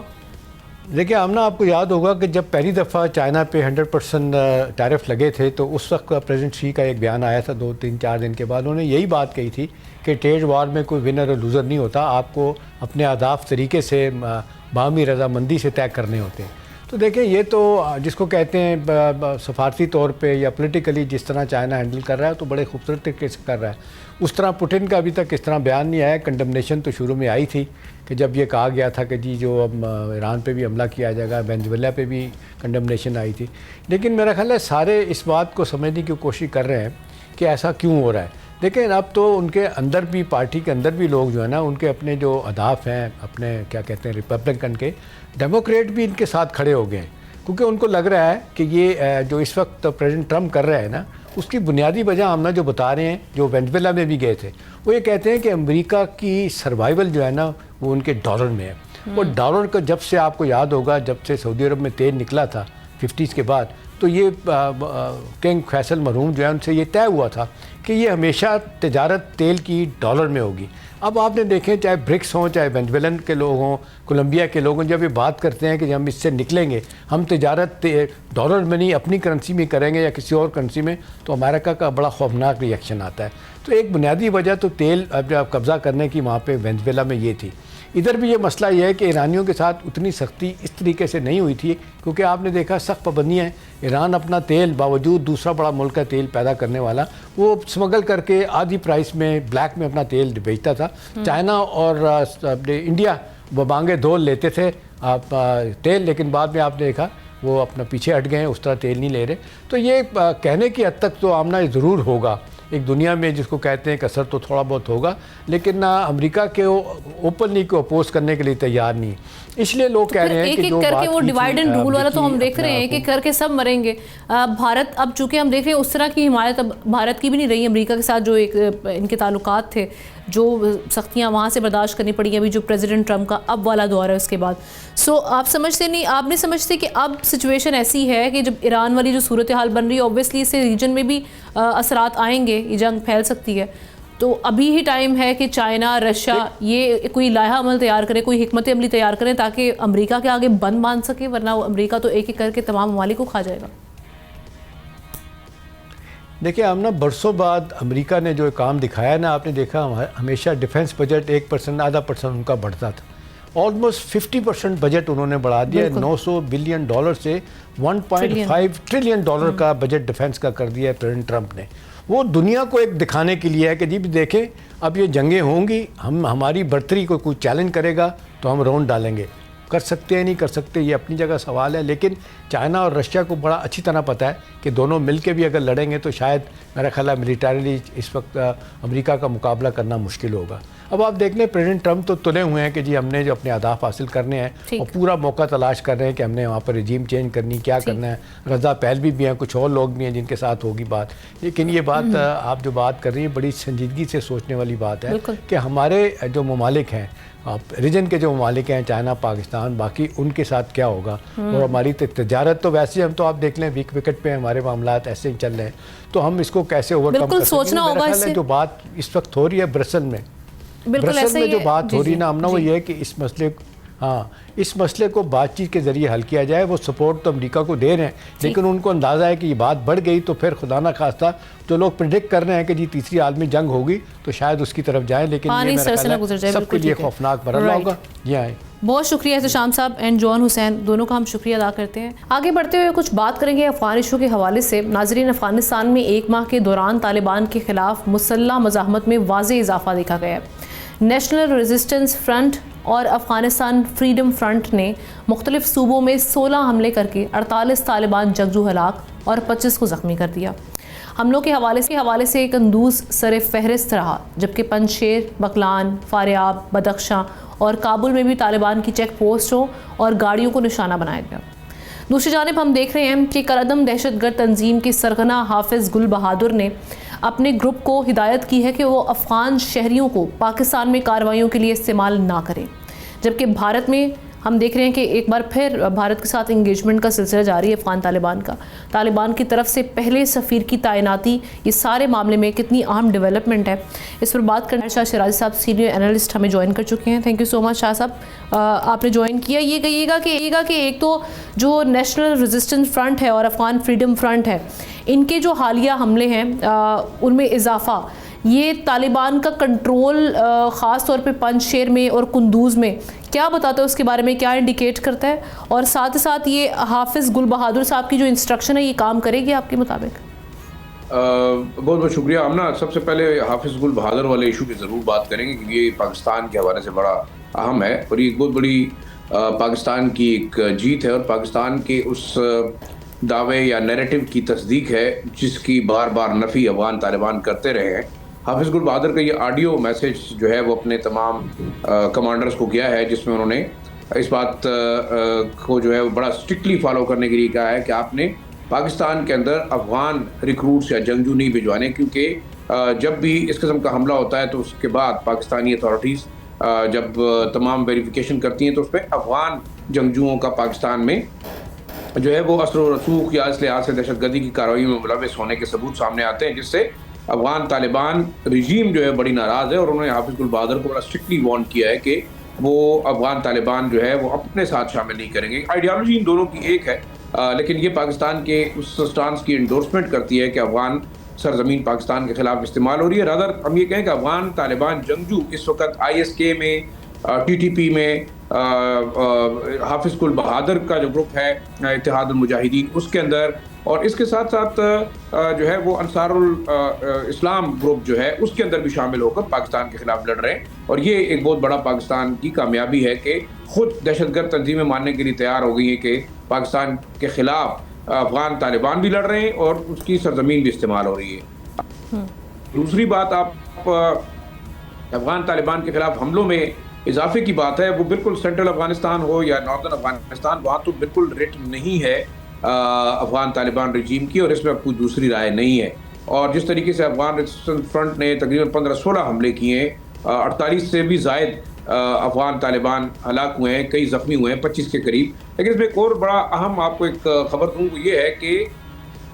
देखिए आमना, आपको याद होगा कि जब पहली दफ़ा चाइना पे 100% टैरिफ लगे थे तो उस वक्त प्रेसिडेंट शी का एक बयान आया था 2-3-4 दिन के बाद। उन्होंने यही बात कही थी कि ट्रेड वार में कोई विनर और लूज़र नहीं होता, आपको अपने अहदाफ तरीके से बाहमी रजामंदी से तय करने होते हैं। तो देखें ये तो जिसको कहते हैं सफारती तौर पे या पॉलिटिकली जिस तरह चाइना हैंडल कर रहा है तो बड़े खूबसूरत तरीके से कर रहा है। उस तरह पुतिन का अभी तक इस तरह बयान नहीं आया। कंडमनेशन तो शुरू में आई थी कि जब ये कहा गया था कि जी जो अब ईरान पे भी हमला किया जाएगा, वेनेजुएला पे भी कंडमनेशन आई थी। लेकिन मेरा ख्याल है सारे इस बात को समझने की कोशिश कर रहे हैं कि ऐसा क्यों हो रहा है। लेकिन अब तो उनके अंदर भी, पार्टी के अंदर भी लोग जो है ना, उनके अपने जो अहदाफ हैं, अपने क्या कहते हैं रिपब्लिकन के, डेमोक्रेट भी इनके साथ खड़े हो गए हैं, क्योंकि उनको लग रहा है कि ये जो इस वक्त प्रेसिडेंट ट्रम्प कर रहे हैं ना, उसकी बुनियादी वजह हम ना जो बता रहे हैं, जो वेनेजुएला में भी गए थे, वो ये कहते हैं कि अमेरिका की सर्वाइवल जो है ना वो उनके डॉलर में है। और डॉलर का जब से आपको याद होगा, जब से सऊदी अरब में तेल निकला था 50s के बाद, तो ये किंग फैसल मरहूम जो है उनसे ये तय हुआ था कि ये हमेशा तिजारत तेल की डॉलर में होगी। अब आपने देखें चाहे ब्रिक्स हों, चाहे वेनेजुएलन के लोग हों, कोलंबिया के लोग हों, जब ये बात करते हैं कि हम इससे निकलेंगे, हम तिजारत डॉलर में नहीं अपनी करेंसी में करेंगे या किसी और करेंसी में, तो अमेरिका का बड़ा खौफनाक रिएक्शन आता है। तो एक बुनियादी वजह तो तेल अब कब्ज़ा करने की वहाँ पे वेनेजुएला में ये थी। इधर भी ये मसला ये है कि ईरानियों के साथ उतनी सख्ती इस तरीके से नहीं हुई थी, क्योंकि आपने देखा सख्त पाबंदियाँ हैं। ईरान अपना तेल, बावजूद दूसरा बड़ा मुल्क है तेल पैदा करने वाला, वो स्मगल करके आधी प्राइस में ब्लैक में अपना तेल बेचता था। चाइना और इंडिया वो बांगे धोल लेते थे तेल, लेकिन बाद में आपने देखा वो अपना पीछे हट गए हैं, उस तरह तेल नहीं ले रहे। तो ये कहने की हद तक तो आमना ज़रूर होगा एक दुनिया में जिसको कहते हैं कि असर तो थोड़ा बहुत होगा, लेकिन ना अमेरिका के ओपनली को अपोज करने के लिए तैयार नहीं। इसलिए लोग कह रहे हैं कि जो करके वो डिवाइड एंड रूल वाला तो हम देख रहे हैं कि करके सब मरेंगे। भारत अब चूंकि हम देख रहे हैं उस तरह की हिमायत अब भारत की भी नहीं रही अमेरिका के साथ, जो एक इनके ताल्लुकात थे, जो सख्तियां वहाँ से बर्दाश्त करनी पड़ी। अभी जो प्रेसिडेंट ट्रम्प का अब वाला दौर है उसके बाद, सो आप समझते नहीं, आप नहीं समझते कि अब सिचुएशन ऐसी है कि जब ईरान वाली जो सूरत हाल बन रही है, ऑब्वियसली इससे रीजन में भी असरात आएंगे, ये जंग फैल सकती है। तो अभी ही टाइम है कि चाइना, रशिया ये कोई लाहा अमल तैयार करे, कोई हिकमत अमली तैयार करें, ताकि अमेरिका के आगे बंद बांध सके, वरना अमेरिका तो एक एक करके तमाम ममालिक को खा जाएगा। देखिए, हम ना बरसों बाद अमेरिका ने जो काम दिखाया ना, आपने देखा हमेशा डिफेंस बजट 1% आधा परसेंट उनका बढ़ता था। ऑलमोस्ट 50% बजट उन्होंने बढ़ा दिया, $900 बिलियन से $1.5 ट्रिलियन का बजट डिफेंस का कर दिया है प्रेसिडेंट ट्रम्प ने। वो दुनिया को एक दिखाने के लिए है कि जी देखें अब ये जंगें होंगी, हमारी बढ़तरी को कोई चैलेंज करेगा तो हम राउंड डालेंगे। कर सकते हैं नहीं कर सकते ये अपनी जगह सवाल है, लेकिन चाइना और रशिया को बड़ा अच्छी तरह पता है कि दोनों मिलके भी अगर लड़ेंगे तो शायद मेरा ख्याल है मिलिटरीली इस वक्त अमेरिका का मुकाबला करना मुश्किल होगा। अब आप देख लें प्रेसिडेंट ट्रम्प तो तुले हुए हैं कि जी हमने जो अपने अहदाफ हासिल करने हैं और पूरा मौका तलाश कर रहे हैं कि हमने वहाँ पर रजीम चेंज करनी, क्या करना है। रज़ा पहलवी भी हैं, कुछ और लोग भी हैं जिनके साथ होगी बात। लेकिन ये बात आप जो बात कर रही हैं बड़ी संजीदगी से सोचने वाली बात है कि हमारे जो ममालिक हैं, रीजन के जो ममालिक हैं, चाइना, पाकिस्तान, बाकी उनके साथ क्या होगा। और हमारी तजारत तो वैसे हम तो आप देख लें वीक विकेट पे हमारे मामलात ऐसे ही चल रहे हैं, तो हम इसको कैसे ओवरकम कर सकते हैं। जो बात इस वक्त हो रही है ब्रसल में जो बात हो रही है ना हमना, वो ये है कि इस मसले को बातचीत के ज़रिए हल किया जाए। वो सपोर्ट तो अमेरिका को दे रहे हैं, लेकिन उनको अंदाज़ा है कि ये बात बढ़ गई तो फिर खुदा ना खास्ता जो लोग प्रेडिक्ट कर रहे हैं कि जी तीसरी आलमी जंग होगी तो शायद उसकी तरफ जाए, लेकिन ये मेरा ख्याल है सबके लिए खौफनाक मरहला होगा। ये आए। बहुत शुक्रिया एहतशाम साहब एंड जॉन हुसैन, दोनों का हम शुक्रिया अदा करते हैं। आगे बढ़ते हुए कुछ बात करेंगे अफगान इशू के हवाले से। नाजरीन, अफगानिस्तान में 1 माह के दौरान तालिबान के खिलाफ मुसल्लह मज़ाहमत में वाज़ेह इजाफा देखा गया है। नेशनल रेजिस्टेंस फ्रंट और अफगानिस्तान फ्रीडम फ्रंट ने मुख्तलिफ सूबों में 16 हमले करके 48 तालिबान जंगजू हलाक और 25 को ज़ख्मी कर दिया। हमलों के हवाले से कंदूज सर फहरिस्त रहा, जबकि पंजशेर, बकलान, फारियाब, बदख्शां और काबुल में भी तालिबान की चेक पोस्टों और गाड़ियों को निशाना बनाया गया। दूसरी जानिब हम देख रहे हैं कि करदम दहशतगर्द तंजीम के सरगना हाफिज़ गुल बहादुर ने अपने ग्रुप को हिदायत की है कि वो अफ़गान शहरियों को पाकिस्तान में कार्रवाइयों के लिए इस्तेमाल ना करें। जबकि भारत में हम देख रहे हैं कि एक बार फिर भारत के साथ इंगेजमेंट का सिलसिला जारी है अफ़गान तालिबान का। तालिबान की तरफ से पहले सफ़ीर की तैनाती, ये सारे मामले में कितनी अहम डेवलपमेंट है, इस पर बात करना शाह शिराजी साहब सीनियर एनालिस्ट हमें ज्वाइन कर चुके हैं। Thank you so much Shah साहब, आपने ज्वाइन किया। ये कहिएगा कि एक तो जो नेशनल रेजिस्टेंस फ्रंट है और अफ़गान फ्रीडम फ्रंट है, इनके जो हालिया हमले हैं उनमें इजाफा, ये तालिबान का कंट्रोल ख़ास तौर पे पंजशेर में और कुंदूज में क्या बताता है, उसके बारे में क्या इंडिकेट करता है, और साथ ही साथ ये हाफिज़ गुल बहादुर साहब की जो इंस्ट्रक्शन है ये काम करेगी आपके मुताबिक? बहुत बहुत शुक्रिया आमना। सबसे पहले हाफिज़ गुल बहादुर वाले इशू की ज़रूर बात करेंगे क्योंकि ये पाकिस्तान के हवाले से बड़ा अहम है और ये एक बहुत बड़ी पाकिस्तान की एक जीत है और पाकिस्तान के उस दावे या नैरेटिव की तस्दीक है जिसकी बार बार नफ़ी अफगान तालिबान करते रहे हैं। हाफिज़ गुल बहादुर का ये ऑडियो मैसेज जो है वो अपने तमाम कमांडर्स को किया है जिसमें उन्होंने इस बात को जो है वो बड़ा स्ट्रिक्टली फॉलो करने के लिए कहा है कि आपने पाकिस्तान के अंदर अफगान रिक्रूट्स या जंगजू नहीं भिजवाने, क्योंकि जब भी इस किस्म का हमला होता है तो उसके बाद पाकिस्तानी अथॉरिटीज़ जब तमाम वेरिफिकेशन करती हैं तो उसमें अफगान जंगजुओं का पाकिस्तान में जो है वो असर व रसूख या इस लिहाज से दहशतगर्दी की कार्रवाई में मुलविस होने के सबूत सामने आते हैं, जिससे अफगान तालिबान रजीम जो है बड़ी नाराज़ है और उन्होंने हाफिज़ गुल बहादुर को बड़ा स्ट्रिक्टली वार्न किया है कि वो अफगान तालिबान जो है वो अपने साथ शामिल नहीं करेंगे। आइडियालॉजी इन दोनों की एक है, लेकिन ये पाकिस्तान के उस स्टांस की इंडोर्समेंट करती है कि अफगान सरजमीन पाकिस्तान के खिलाफ इस्तेमाल हो रही है। रादर हम ये कहें कि अफगान तालिबान जंगजू इस वक्त ISK में, TTP में, हाफिज़ गुल बहादुर का जो ग्रुप है इत्तेहादुल मुजाहिदीन उसके अंदर, और इसके साथ साथ जो है वो अंसारुल इस्लाम ग्रुप जो है उसके अंदर भी शामिल होकर पाकिस्तान के खिलाफ लड़ रहे हैं। और ये एक बहुत बड़ा पाकिस्तान की कामयाबी है कि खुद दहशतगर्द तंजीमें मानने के लिए तैयार हो गई हैं कि पाकिस्तान के खिलाफ अफगान तालिबान भी लड़ रहे हैं और उसकी सरजमीन भी इस्तेमाल हो रही है। दूसरी बात, आप अफगान तालिबान के खिलाफ हमलों में इजाफे की बात है, वो बिल्कुल सेंट्रल अफगानिस्तान हो या नॉर्दर्न अफगानिस्तान, वहाँ तो बिल्कुल रेट नहीं है अफगान तालिबान रजीम की और इसमें अब कोई दूसरी राय नहीं है। और जिस तरीके से अफगान रेजिस्टेंस फ्रंट ने तकरीबन 15-16 हमले किए हैं, 48 से भी ज़ायद अफगान तालिबान हलाक हुए हैं, कई ज़ख्मी हुए हैं 25 के करीब। लेकिन इसमें एक और बड़ा अहम आपको एक खबर दूँ, ये है कि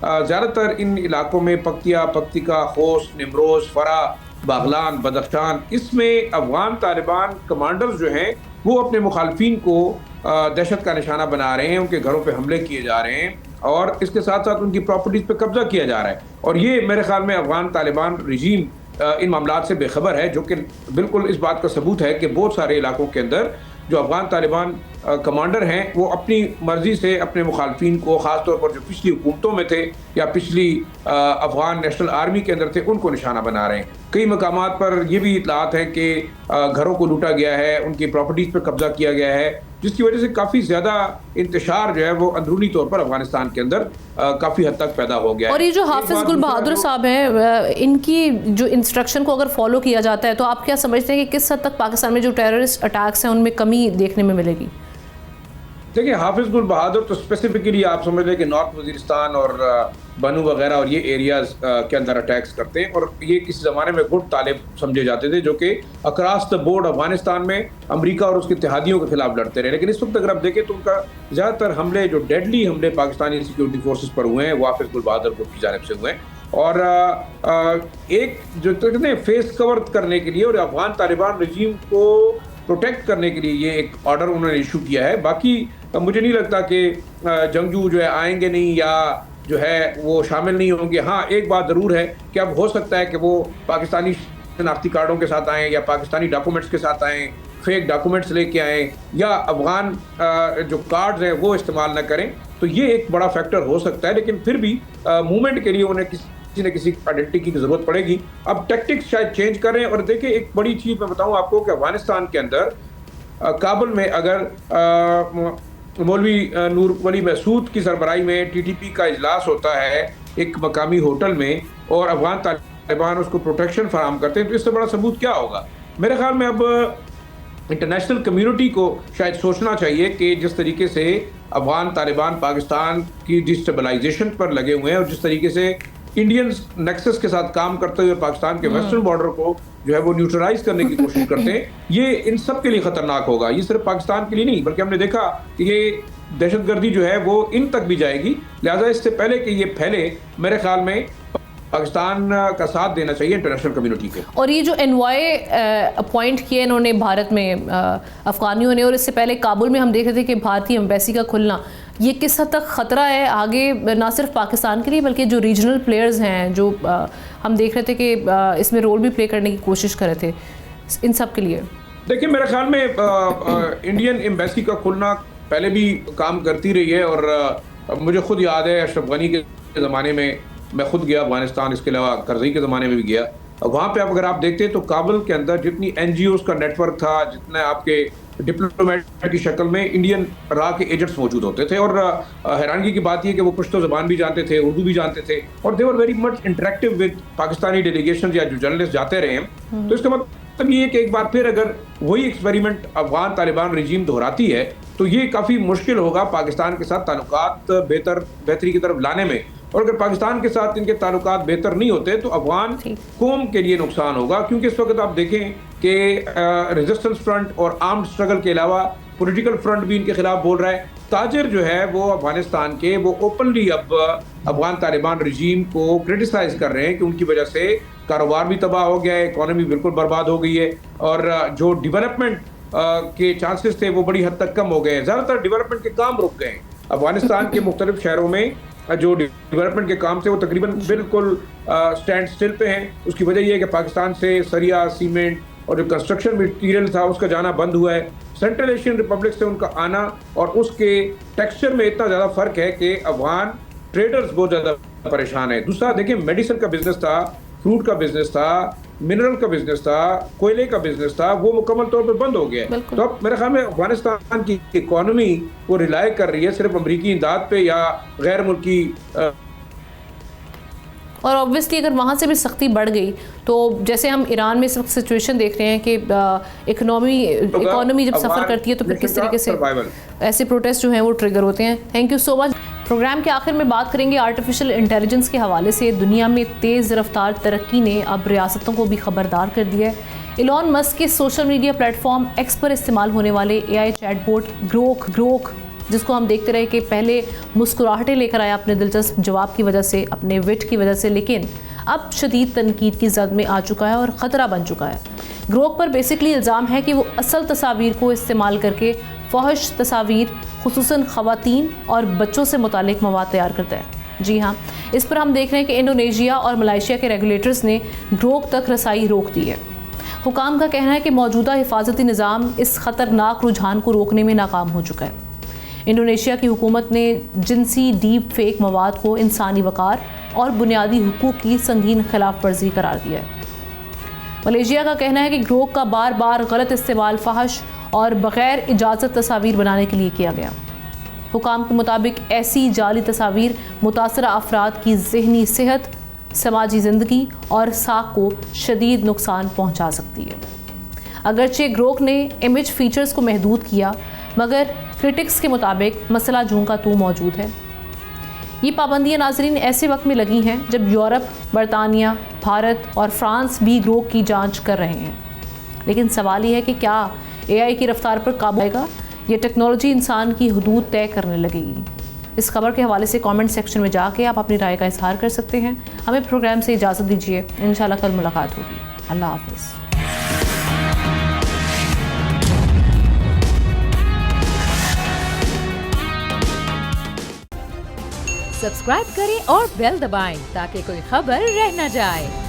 ज़्यादातर इन इलाकों में पक्तिका, खोस, निमरोज़, फरा, बागलान, बदख्शान, इसमें अफगान तालिबान कमांडर्स जो हैं वो अपने मुखालफिन को दहशत का निशाना बना रहे हैं, उनके घरों पे हमले किए जा रहे हैं और इसके साथ साथ उनकी प्रॉपर्टीज़ पे कब्जा किया जा रहा है। और ये मेरे ख्याल में अफगान तालिबान रजीम इन मामलात से बेखबर है, जो कि बिल्कुल इस बात का सबूत है कि बहुत सारे इलाकों के अंदर जो अफगान तालिबान कमांडर हैं वो अपनी मर्ज़ी से अपने मुखालफिन को, ख़ास तौर पर जो पिछली हुकूमतों में थे या पिछली अफगान नेशनल आर्मी के अंदर थे, उनको निशाना बना रहे हैं। कई मकामात पर ये भी इतलात है कि घरों को लूटा गया है, उनकी प्रॉपर्टीज़ पर कब्जा किया गया है, जिसकी वजह से काफ़ी ज़्यादा इंतशार जो है वो अंदरूनी तौर पर अफगानिस्तान के अंदर काफ़ी हद तक पैदा हो गया है। और ये जो हाफिज़ गुल बहादुर साहब हैं, इनकी जो इंस्ट्रक्शन को अगर फॉलो किया जाता है तो आप क्या समझते हैं कि किस हद तक पाकिस्तान में जो टेररिस्ट अटैक्स हैं उनमें कमी देखने में मिलेगी? देखिए, हाफिज़ गुल बहादुर तो स्पेसिफिकली आप समझ लें कि नॉर्थ वज़ीरिस्तान और बनू वगैरह और ये एरियाज़ के अंदर अटैक्स करते हैं और ये किसी ज़माने में गुट तालिब समझे जाते थे, जो कि अक्रॉस द बोर्ड अफगानिस्तान में अमेरिका और उसके इत्तेहादियों के खिलाफ लड़ते रहे। लेकिन इस वक्त अगर आप देखें तो उनका ज़्यादातर हमले, जो डेडली हमले पाकिस्तानी सिक्योरिटी फोर्सेस पर हुए हैं, वो हाफिज़ गुल बहादुर ग्रुप की जानिब से हुए हैं। और एक जो कहते हैं फेस कवर करने के लिए और अफगान तालिबान रजीम को प्रोटेक्ट करने के लिए ये एक ऑर्डर उन्होंने इशू किया है। बाकी मुझे नहीं लगता कि जंगजू जो है आएंगे नहीं या जो है वो शामिल नहीं होंगे। हाँ, एक बात ज़रूर है कि अब हो सकता है कि वो पाकिस्तानी शनाख्ती कार्डों के साथ आएँ या पाकिस्तानी डॉक्यूमेंट्स के साथ आएँ, फेक डॉक्यूमेंट्स लेके आएँ या अफगान जो कार्ड्स हैं वो इस्तेमाल न करें, तो ये एक बड़ा फैक्टर हो सकता है। लेकिन फिर भी मूवमेंट के लिए उन्हें किसी न किसी आइडेंटिटी की ज़रूरत पड़ेगी। अब टैक्टिक्स शायद चेंज करें। और देखिए, एक बड़ी चीज़ मैं बताऊँ आपको कि अफगानिस्तान के अंदर काबुल में अगर मौलवी नूर वली महसूद की सरबराही में TTP का इजलास होता है एक मकामी होटल में और अफगान तालिबान उसको प्रोटेक्शन फराहम करते हैं, तो इससे बड़ा सबूत क्या होगा? मेरे ख्याल में अब इंटरनेशनल कम्युनिटी को शायद सोचना चाहिए कि जिस तरीके से अफगान तालिबान पाकिस्तान की डिस्टेबलाइजेशन पर लगे हुए हैं और जिस तरीके से इंडियन नेक्सस के साथ काम करते हुए पाकिस्तान के वेस्टर्न बॉर्डर को जो है वो न्यूट्रलाइज करने की कोशिश करते हैं, ये इन सब के लिए खतरनाक होगा। ये सिर्फ पाकिस्तान के लिए नहीं, बल्कि हमने देखा कि ये दहशतगर्दी जो है वो इन तक भी जाएगी। लिहाजा इससे पहले कि ये फैले, मेरे ख्याल में पाकिस्तान का साथ देना चाहिए इंटरनेशनल कम्युनिटी के। और ये जो एनवॉय अपॉइंट किए इन्होंने भारत में अफगानियों ने, और इससे पहले काबुल में हम देख रहे थे कि भारतीय एम्बेसी का खुलना, ये किस हद तक ख़तरा है आगे, ना सिर्फ पाकिस्तान के लिए बल्कि जो रीजनल प्लेयर्स हैं जो हम देख रहे थे कि इसमें रोल भी प्ले करने की कोशिश कर रहे थे, इन सब के लिए? देखिए, मेरे ख्याल में इंडियन एम्बेसी का खुलना पहले भी काम करती रही है, और मुझे खुद याद है अशरफ गनी के ज़माने में मैं खुद गया अफगानिस्तान, इसके अलावा करज़ई के ज़माने में भी गया। वहाँ पे अगर आप देखते हैं तो काबुल के अंदर जितनी NGOs का नेटवर्क था, जितने आपके डिप्लोमेट की शक्ल में इंडियन रा के एजेंट्स मौजूद होते थे, और हैरानगी की बात यह कि वो पश्तो ज़बान भी जानते थे, उर्दू भी जानते थे, और they were very much interactive with Pakistani delegation या जो जर्नलिस्ट जाते रहे हैं। तो इसका मतलब ये है कि एक बार फिर अगर वही एक्सपेरिमेंट अफगान तालिबान रजीम दोहराती है तो ये काफ़ी मुश्किल होगा पाकिस्तान के साथ ताल्लुकात बेहतरी की तरफ लाने में। और अगर पाकिस्तान के साथ इनके ताल्लुकात बेहतर नहीं होते तो अफगान कौम के लिए नुकसान होगा, क्योंकि इस वक्त आप देखें कि रेजिस्टेंस फ्रंट और आर्म्ड स्ट्रगल के अलावा पॉलिटिकल फ्रंट भी इनके खिलाफ बोल रहा है। ताजिर जो है वो अफगानिस्तान के वो ओपनली अब अफगान तालिबान रजीम को क्रिटिसाइज कर रहे हैं कि उनकी वजह से कारोबार भी तबाह हो गया है, इकॉनमी बिल्कुल बर्बाद हो गई है, और जो डेवलपमेंट के चांसेस थे वो बड़ी हद तक कम हो गए हैं। ज़्यादातर डेवलपमेंट के काम रुक गए हैं। अफगानिस्तान के मुख्तलिफ शहरों में जो डेवलपमेंट के काम थे वो तकरीबन बिल्कुल स्टैंड स्टिल पे हैं। उसकी वजह यह है कि पाकिस्तान से सरिया, सीमेंट और जो कंस्ट्रक्शन मटीरियल था उसका जाना बंद हुआ है। सेंट्रल एशियन रिपब्लिक से उनका आना और उसके टेक्सचर में इतना ज़्यादा फ़र्क है कि अफगान ट्रेडर्स बहुत ज़्यादा परेशान है। दूसरा देखिए, मेडिसिन का बिजनेस था, फ्रूट का बिजनेस था, मिनरल का बिजनेस था, कोयले का बिजनेस था, वो मुकम्मल तौर पर बंद हो गया है। तो अब मेरे ख्याल में अफगानिस्तान की इकॉनमी वो रिलाई कर रही है सिर्फ अमरीकी इमदाद पे या गैर मुल्की। और ऑब्वियसली अगर वहाँ से भी सख्ती बढ़ गई तो जैसे हम ईरान में इस वक्त सिचुएशन देख रहे हैं कि इकोनॉमी जब सफ़र करती है तो फिर किस तरीके से ऐसे प्रोटेस्ट जो हैं वो ट्रिगर होते हैं। Thank you so much. Programme के आखिर में बात करेंगे आर्टिफिशियल इंटेलिजेंस के हवाले से। दुनिया में तेज़ रफ्तार तरक्की ने अब रियासतों को भी खबरदार कर दिया है। इलॉन मस्क के सोशल मीडिया प्लेटफॉर्म एक्स पर इस्तेमाल होने वाले AI चैटबोट ग्रोक जिसको हम देखते रहे कि पहले मुस्कुराहटें लेकर आया अपने दिलचस्प जवाब की वजह से, अपने विट की वजह से, लेकिन अब शदीद तनकीद की जद में आ चुका है और ख़तरा बन चुका है। ग्रोक पर बेसिकली इल्ज़ाम है कि वो असल तस्वीर को इस्तेमाल करके फहश तस्वीर खुसूसन ख़वातीन और बच्चों से मुतालिक मवाद तैयार करता है। जी हाँ, इस पर हम देख रहे हैं कि इंडोनेशिया और मलेशिया के रेगुलेटर्स ने ग्रोक तक रसाई रोक दी है। हुकाम का कहना है कि मौजूदा हिफाजती निज़ाम इस ख़तरनाक रुझान को रोकने में नाकाम हो चुका है। इंडोनेशिया की हुकूमत ने जिनसी डीप फेक मवाद को इंसानी वक़ार और बुनियादी हुकूक की संगीन खिलाफ वर्जी करार दिया है। मलेशिया का कहना है कि ग्रोक का बार बार गलत इस्तेमाल फहश और बग़ैर इजाज़त तस्वीर बनाने के लिए किया गया। हुकाम के मुताबिक ऐसी जाली तस्वीर मुतासरा अफराद की ज़हनी सेहत, समाजी ज़िंदगी और साख को शदीद नुकसान पहुँचा सकती है। अगरचे ग्रोक ने इमेज फ़ीचर्स को महदूद किया, मगर क्रिटिक्स के मुताबिक मसला जूं का तू मौजूद है। ये पाबंदियां नाज़रीन ऐसे वक्त में लगी हैं जब यूरोप, बरतानिया, भारत और फ्रांस भी ग्रोक की जांच कर रहे हैं। लेकिन सवाल ये है कि क्या AI की रफ्तार पर काबू आएगा? ये टेक्नोलॉजी इंसान की हदूद तय करने लगेगी। इस खबर के हवाले से कमेंट सेक्शन में जाके आप अपनी राय का इजहार कर सकते हैं। हमें प्रोग्राम से इजाज़त दीजिए, इंशाल्लाह कल मुलाकात होगी। अल्लाह हाफ़िज़। सब्सक्राइब करें और बेल दबाएं ताकि कोई खबर रह न जाए।